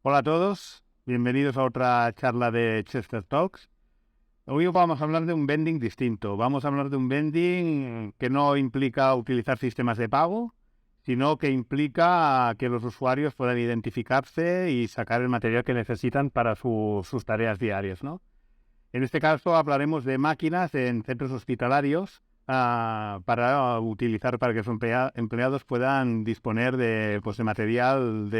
Hola a todos, bienvenidos a otra charla de Chester Talks. Hoy vamos a hablar de un vending distinto. Vamos a hablar de un vending que no implica utilizar sistemas de pago, sino que implica que los usuarios puedan identificarse y sacar el material que necesitan para sus tareas diarias, ¿no? En este caso hablaremos de máquinas en centros hospitalarios para utilizar para que sus empleados puedan disponer de material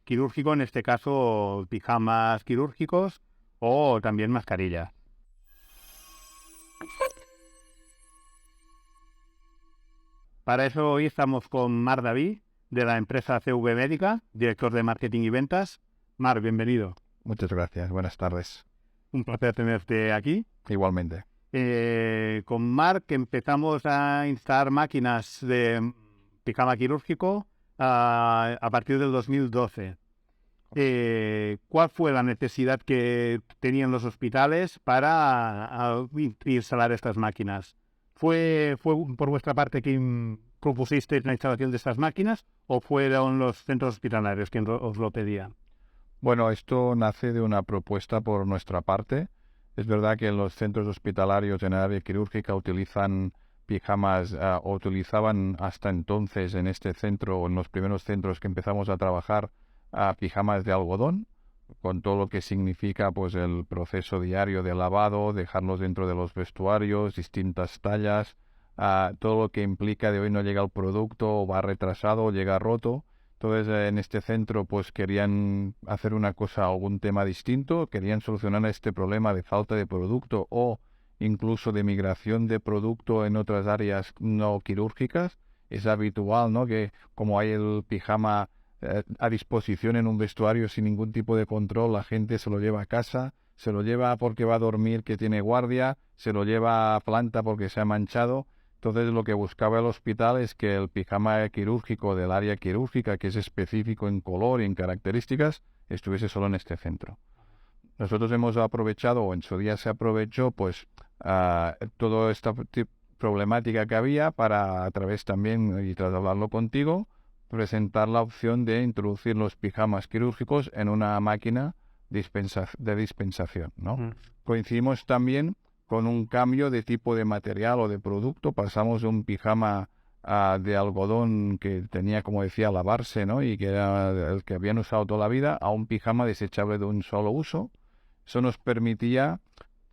quirúrgico, en este caso pijamas quirúrgicos o también mascarillas. Para eso hoy estamos con Mar David, de la empresa CV Médica, director de marketing y ventas. Mar, bienvenido. Muchas gracias, buenas tardes. Un placer tenerte aquí. Igualmente. Con Marc empezamos a instalar máquinas de pijama quirúrgico a partir del 2012. ¿Cuál fue la necesidad que tenían los hospitales para instalar estas máquinas? ¿Fue por vuestra parte que propusisteis la instalación de estas máquinas o fueron los centros hospitalarios quienes os lo pedían? Bueno, esto nace de una propuesta por nuestra parte. Es verdad que los centros hospitalarios en el área quirúrgica utilizan pijamas o utilizaban hasta entonces en este centro o en los primeros centros que empezamos a trabajar pijamas de algodón, con todo lo que significa pues el proceso diario de lavado, dejarlos dentro de los vestuarios, distintas tallas, todo lo que implica de hoy no llega el producto o va retrasado o llega roto. Entonces, en este centro, pues querían hacer una cosa, algún tema distinto, querían solucionar este problema de falta de producto o incluso de migración de producto en otras áreas no quirúrgicas. Es habitual, ¿no? Que como hay el pijama a disposición en un vestuario sin ningún tipo de control, la gente se lo lleva a casa, se lo lleva porque va a dormir que tiene guardia, se lo lleva a planta porque se ha manchado. Entonces lo que buscaba el hospital es que el pijama quirúrgico del área quirúrgica, que es específico en color y en características, estuviese solo en este centro. Nosotros hemos aprovechado, o en su día se aprovechó, pues toda esta problemática que había para, a través también, y tras hablarlo contigo, presentar la opción de introducir los pijamas quirúrgicos en una máquina de dispensación, ¿no? Coincidimos también con un cambio de tipo de material o de producto. Pasamos de un pijama de algodón que tenía, como decía, lavarse, ¿no? Y que era el que habían usado toda la vida, a un pijama desechable de un solo uso. Eso nos permitía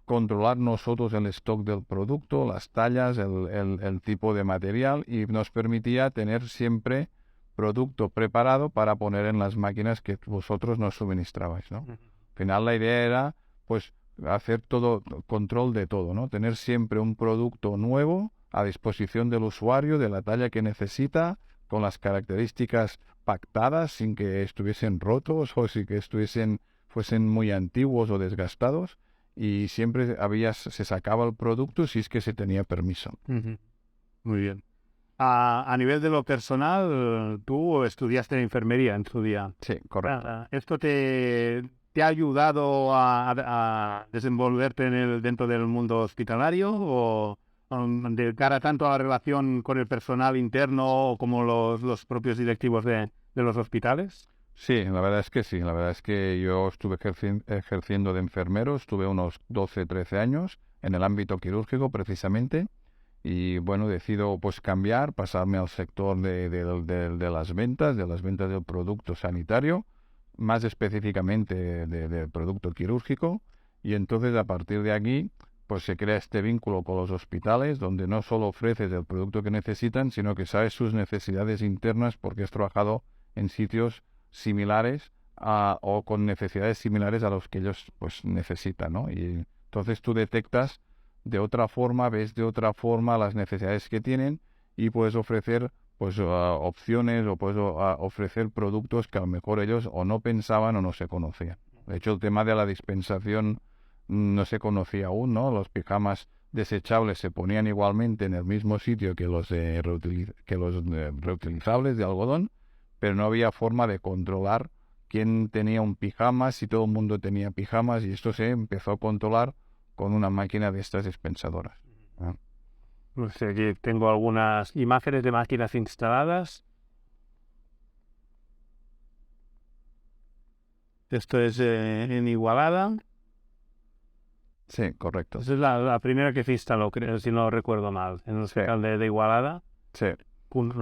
controlar nosotros el stock del producto, las tallas, el tipo de material, y nos permitía tener siempre producto preparado para poner en las máquinas que vosotros nos suministrabais, ¿no? Al final la idea era, pues, hacer todo, control de todo, ¿no? Tener siempre un producto nuevo a disposición del usuario, de la talla que necesita, con las características pactadas, sin que estuviesen rotos o sin que fuesen muy antiguos o desgastados, y siempre se sacaba el producto si es que se tenía permiso. Muy bien. A nivel de lo personal, tú estudiaste enfermería en su día. Sí, correcto. ¿Esto te ha ayudado a desenvolverte dentro del mundo hospitalario o de cara tanto a la relación con el personal interno como los propios directivos de los hospitales? Sí, la verdad es que sí. La verdad es que yo estuve ejerciendo de enfermero, estuve unos 12, 13 años en el ámbito quirúrgico precisamente. Y bueno, decido pues cambiar, pasarme al sector de las ventas del producto sanitario, más específicamente del producto quirúrgico. Y entonces a partir de aquí pues se crea este vínculo con los hospitales, donde no solo ofreces el producto que necesitan, sino que sabes sus necesidades internas porque has trabajado en sitios similares o con necesidades similares a los que ellos pues necesitan, ¿no? Y entonces tú detectas de otra forma, ves de otra forma las necesidades que tienen y puedes ofrecer pues opciones o puedes ofrecer productos que a lo mejor ellos o no pensaban o no se conocían. De hecho, el tema de la dispensación no se conocía aún, ¿no? Los pijamas desechables se ponían igualmente en el mismo sitio que los reutilizables de algodón, pero no había forma de controlar quién tenía un pijama, si todo el mundo tenía pijamas, y esto se empezó a controlar con una máquina de estas dispensadoras. ¿Ah? No sé, aquí tengo algunas imágenes de máquinas instaladas. Esto es en Igualada. Sí, correcto. Esa es la primera que se instaló, creo, si no recuerdo mal, en el Sí, hospital de Igualada. sí.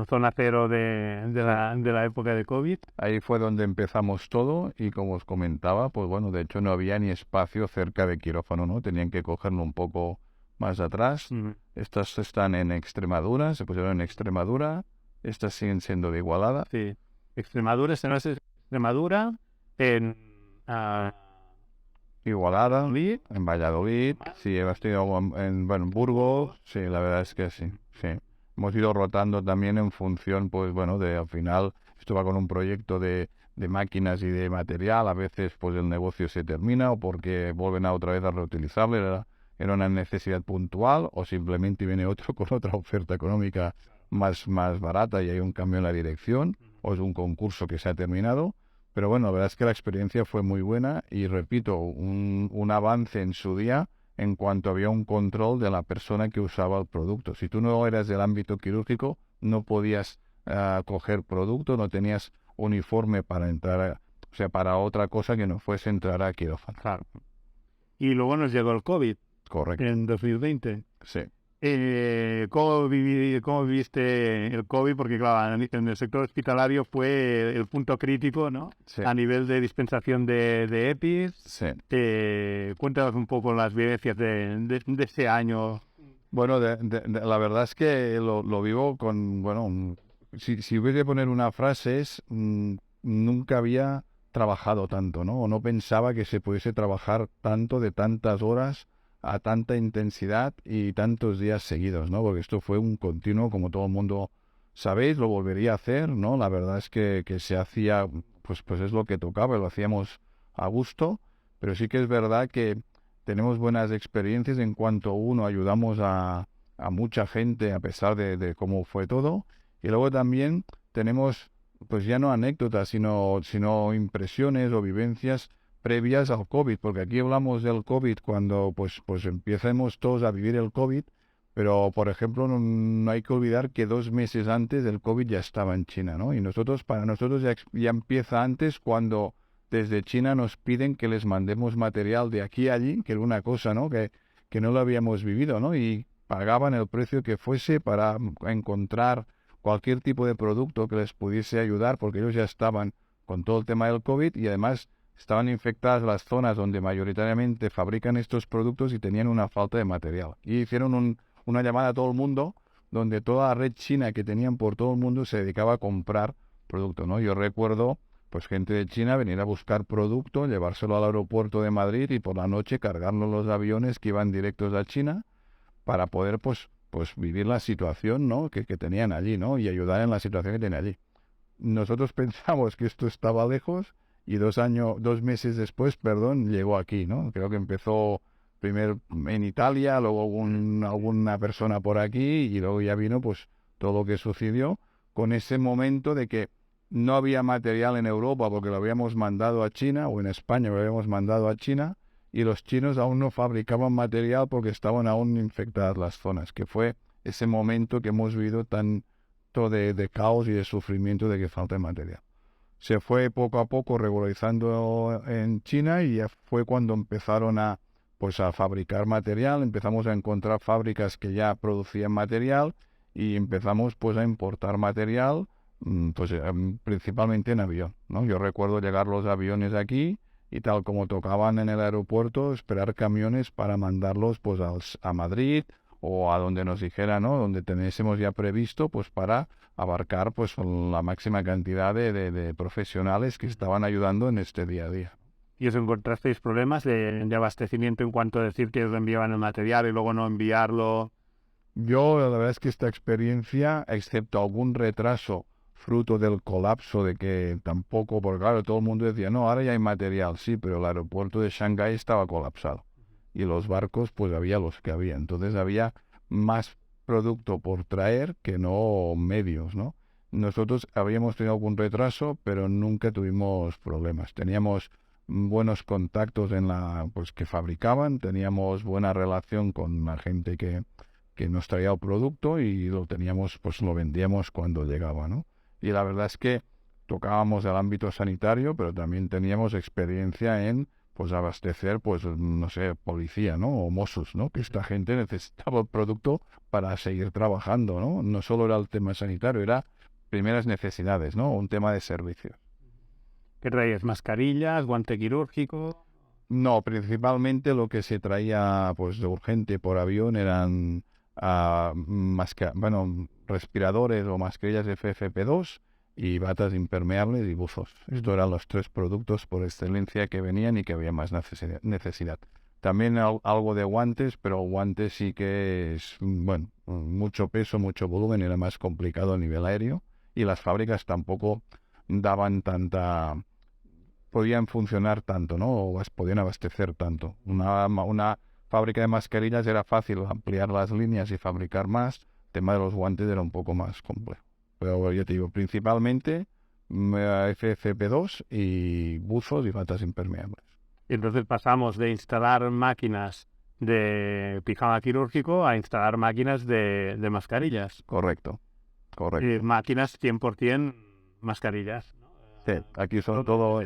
Zona cero de la época de COVID. Ahí fue donde empezamos todo y como os comentaba, pues bueno, de hecho no había ni espacio cerca de quirófano, ¿no? Tenían que cogerlo un poco más atrás. Mm, Estas están en Extremadura, se pusieron en Extremadura. Estas siguen siendo de Igualada. sí. Extremadura, esta no es Extremadura, en Igualada, Valladolid. en Valladolid, sí, hemos tenido bueno, en Burgos, sí, la verdad es que sí, sí. Hemos ido rotando también en función, pues bueno, de al final, esto va con un proyecto de máquinas y de material, a veces pues el negocio se termina o porque vuelven a otra vez a reutilizable, era una necesidad puntual o simplemente viene otro con otra oferta económica más barata y hay un cambio en la dirección o es un concurso que se ha terminado. Pero bueno, la verdad es que la experiencia fue muy buena y repito, un avance en su día en cuanto había un control de la persona que usaba el producto. Si tú no eras del ámbito quirúrgico, no podías coger producto, no tenías uniforme para entrar, o sea, para otra cosa que no fuese entrar a quirófano. Claro. Y luego nos llegó el COVID Correcto. en 2020. Sí. ¿Cómo viviste el COVID? Porque claro, en el sector hospitalario fue el punto crítico, ¿no? Sí. A nivel de dispensación de EPIs. Sí. Cuéntanos un poco las vivencias de ese año. Bueno, la verdad es que lo vivo con, bueno, si hubiese que poner una frase es, nunca había trabajado tanto, ¿no? O no pensaba que se pudiese trabajar tanto de tantas horas a tanta intensidad y tantos días seguidos, ¿no? Porque esto fue un continuo, como todo el mundo sabéis, lo volvería a hacer, ¿no? La verdad es que se hacía, pues es lo que tocaba, lo hacíamos a gusto, pero sí que es verdad que tenemos buenas experiencias en cuanto uno ayudamos a mucha gente a pesar de cómo fue todo. Y luego también tenemos, pues ya no anécdotas, sino impresiones o vivencias previas al COVID, porque aquí hablamos del COVID cuando pues empecemos todos a vivir el COVID, pero por ejemplo no hay que olvidar que 2 meses antes el COVID ya estaba en China, ¿no? Y para nosotros ya empieza antes cuando desde China nos piden que les mandemos material de aquí a allí, que era una cosa, ¿no? Que no lo habíamos vivido, ¿no? Y pagaban el precio que fuese para encontrar cualquier tipo de producto que les pudiese ayudar, porque ellos ya estaban con todo el tema del COVID y además estaban infectadas las zonas donde mayoritariamente fabrican estos productos y tenían una falta de material. Y hicieron una llamada a todo el mundo, donde toda la red china que tenían por todo el mundo se dedicaba a comprar producto, ¿no? Yo recuerdo pues gente de China venir a buscar producto, llevárselo al aeropuerto de Madrid y por la noche cargarlo en los aviones que iban directos a China para poder pues vivir la situación, ¿no? que tenían allí, ¿no? Y ayudar en la situación que tenían allí. Nosotros pensamos que esto estaba lejos y 2 meses después, perdón, llegó aquí, ¿no? Creo que empezó primero en Italia, luego alguna persona por aquí y luego ya vino pues todo lo que sucedió con ese momento de que no había material en Europa porque lo habíamos mandado a China o en España lo habíamos mandado a China y los chinos aún no fabricaban material porque estaban aún infectadas las zonas, que fue ese momento que hemos vivido tanto de caos y de sufrimiento de que falta material. Se fue poco a poco regularizando en China y ya fue cuando empezaron pues a fabricar material, empezamos a encontrar fábricas que ya producían material y empezamos pues a importar material, pues principalmente en avión, ¿no? Yo recuerdo llegar los aviones aquí y tal como tocaban en el aeropuerto, esperar camiones para mandarlos pues a Madrid o a donde nos dijera, ¿no? Donde tenésemos ya previsto pues para abarcar pues la máxima cantidad de profesionales que estaban ayudando en este día a día. ¿Y os encontrasteis problemas de abastecimiento en cuanto a decir que os enviaban el material y luego no enviarlo? Yo, la verdad es que esta experiencia, excepto algún retraso fruto del colapso de que tampoco, porque claro, todo el mundo decía, no, ahora ya hay material, sí, pero el aeropuerto de Shanghái estaba colapsado y los barcos, pues había los que había. Entonces había más producto por traer que no medios, ¿no? Nosotros habíamos tenido algún retraso, pero nunca tuvimos problemas. Teníamos buenos contactos pues que fabricaban, teníamos buena relación con la gente que nos traía el producto y lo teníamos, pues lo vendíamos cuando llegaba, ¿no? Y la verdad es que tocábamos el ámbito sanitario, pero también teníamos experiencia en pues abastecer, pues no sé, policía, ¿no? O Mossos, ¿no? Que esta gente necesitaba el producto para seguir trabajando, ¿no? No solo era el tema sanitario, era primeras necesidades, ¿no? Un tema de servicio. ¿Qué traías? ¿Mascarillas, guante quirúrgico? No, principalmente lo que se traía pues de urgente por avión eran respiradores o mascarillas FFP2 y batas impermeables y buzos. Estos eran los tres productos por excelencia que venían y que había más necesidad. También algo de guantes, pero guantes sí que es, bueno, mucho peso, mucho volumen, era más complicado a nivel aéreo y las fábricas tampoco daban podían funcionar tanto, ¿no? O podían abastecer tanto. Una fábrica de mascarillas era fácil ampliar las líneas y fabricar más. El tema de los guantes era un poco más complejo. Pero ya te digo, principalmente FFP2 y buzos y batas impermeables. Y entonces pasamos de instalar máquinas de pijama quirúrgico a instalar máquinas de mascarillas. Correcto, correcto. Y máquinas 100% mascarillas, ¿no? Sí, aquí son todo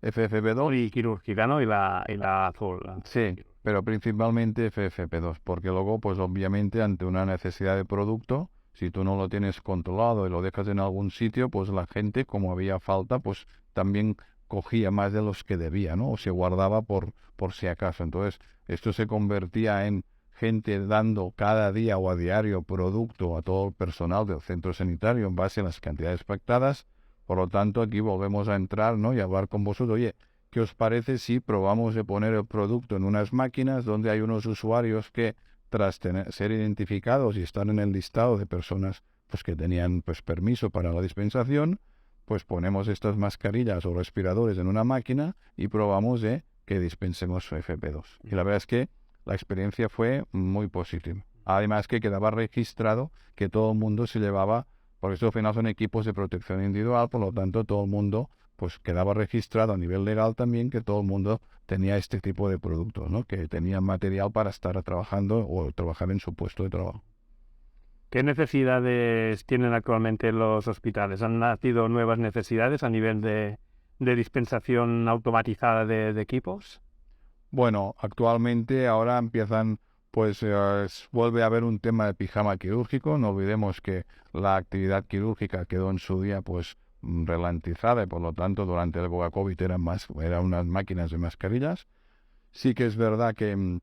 FFP2 y quirúrgica, ¿no? Y la azul. Sí, pero principalmente FFP2, porque luego, pues obviamente, ante una necesidad de producto, si tú no lo tienes controlado y lo dejas en algún sitio, pues la gente, como había falta, pues también cogía más de los que debía, ¿no? O se guardaba por si acaso. Entonces, esto se convertía en gente dando cada día o a diario producto a todo el personal del centro sanitario en base a las cantidades pactadas. Por lo tanto, aquí volvemos a entrar, ¿no? Y a hablar con vosotros. Oye, ¿qué os parece si probamos de poner el producto en unas máquinas donde hay unos usuarios que, tras ser identificados y estar en el listado de personas pues que tenían pues permiso para la dispensación, pues ponemos estas mascarillas o respiradores en una máquina y probamos de que dispensemos FP2. Y la verdad es que la experiencia fue muy positiva. Además que quedaba registrado que todo el mundo se llevaba, porque estos al final son equipos de protección individual, por lo tanto todo el mundo pues quedaba registrado a nivel legal también que todo el mundo tenía este tipo de productos, ¿no? Que tenían material para estar trabajando o trabajar en su puesto de trabajo. ¿Qué necesidades tienen actualmente los hospitales? ¿Han nacido nuevas necesidades a nivel de dispensación automatizada de equipos? Bueno, actualmente ahora empiezan, pues vuelve a haber un tema de pijama quirúrgico. No olvidemos que la actividad quirúrgica quedó en su día pues ralentizada y por lo tanto durante la época COVID eran unas máquinas de mascarillas. Sí que es verdad que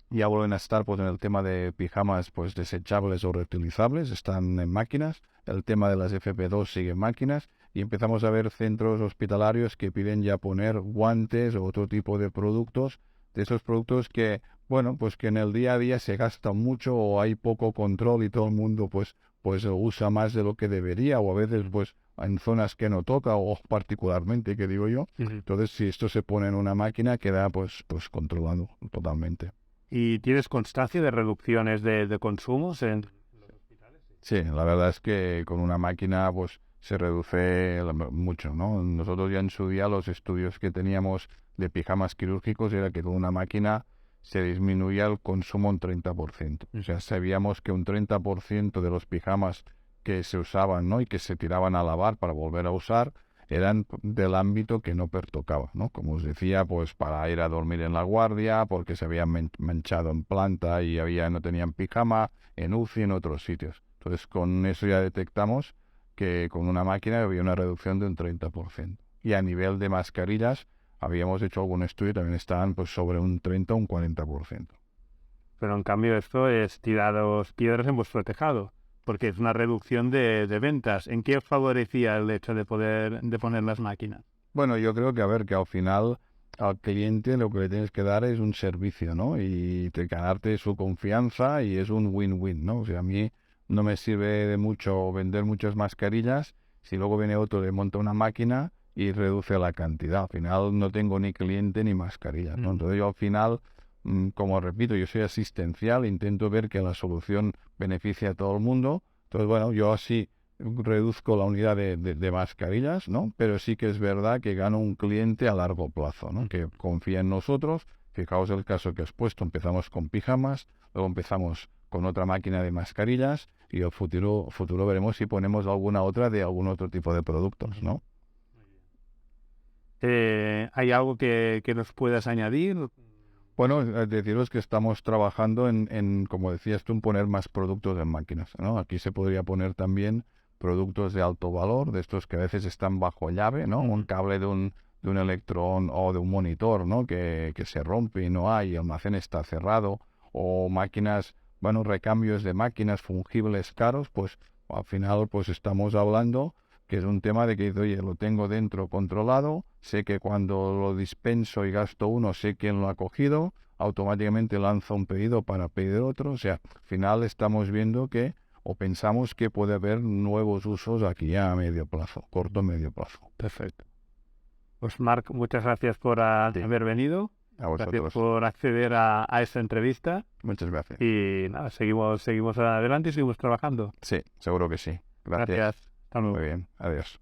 ya vuelven a estar pues en el tema de pijamas pues desechables o reutilizables, están en máquinas. El tema de las FP2 sigue en máquinas y empezamos a ver centros hospitalarios que piden ya poner guantes o otro tipo de productos, de esos productos que, bueno, pues que en el día a día se gasta mucho o hay poco control y todo el mundo pues usa más de lo que debería o a veces pues en zonas que no toca o particularmente, que digo yo. Entonces, si esto se pone en una máquina, queda pues controlado totalmente. ¿Y tienes constancia de reducciones de consumos en los hospitales? Sí, la verdad es que con una máquina pues se reduce mucho, ¿no? Nosotros ya en su día los estudios que teníamos de pijamas quirúrgicos era que con una máquina se disminuía el consumo un 30%. O sea, sabíamos que un 30% de los pijamas que se usaban, ¿no? Y que se tiraban a lavar para volver a usar eran del ámbito que no pertocaba, ¿no? Como os decía, pues para ir a dormir en la guardia, porque se habían manchado en planta y no tenían pijama, en UCI, en otros sitios. Entonces, con eso ya detectamos que con una máquina había una reducción de un 30%. Y a nivel de mascarillas, habíamos hecho algún estudio y también estaban pues sobre un 30 o un 40%. Pero en cambio esto es tiraros piedras en vuestro tejado, porque es una reducción de ventas. ¿En qué os favorecía el hecho de poner las máquinas? Bueno, yo creo que, a ver, que al final al cliente lo que le tienes que dar es un servicio, ¿no? Y ganarte su confianza y es un win-win, ¿no? O sea, a mí no me sirve de mucho vender muchas mascarillas si luego viene otro, le monta una máquina y reduce la cantidad. Al final no tengo ni cliente ni mascarillas, ¿no? Entonces yo al final, como repito, yo soy asistencial, intento ver que la solución beneficia a todo el mundo. Entonces, bueno, yo así reduzco la unidad de mascarillas, ¿no? Pero sí que es verdad que gano un cliente a largo plazo, ¿no? Que confía en nosotros. Fijaos el caso que has puesto, empezamos con pijamas, luego empezamos con otra máquina de mascarillas y el futuro veremos si ponemos alguna otra de algún otro tipo de productos, ¿no? ¿Hay algo que nos puedas añadir? Bueno, deciros que estamos trabajando como decías tú, en poner más productos en máquinas, ¿no? Aquí se podría poner también productos de alto valor, de estos que a veces están bajo llave, ¿no? Un cable de un electrón o de un monitor, ¿no? Que se rompe y no hay, el almacén está cerrado, o máquinas, bueno, recambios de máquinas fungibles caros, pues al final pues estamos hablando que es un tema de que, oye, lo tengo dentro controlado, sé que cuando lo dispenso y gasto uno, sé quién lo ha cogido, automáticamente lanza un pedido para pedir otro, o sea, al final estamos viendo que, o pensamos que puede haber nuevos usos aquí a medio plazo, corto medio plazo. Perfecto. Pues Marc, muchas gracias por haber venido. A Gracias vosotros. por acceder a esta entrevista. Muchas gracias. Y nada, seguimos adelante y seguimos trabajando. Sí, seguro que sí. Gracias. Gracias. Hasta luego. Muy bien. Adiós.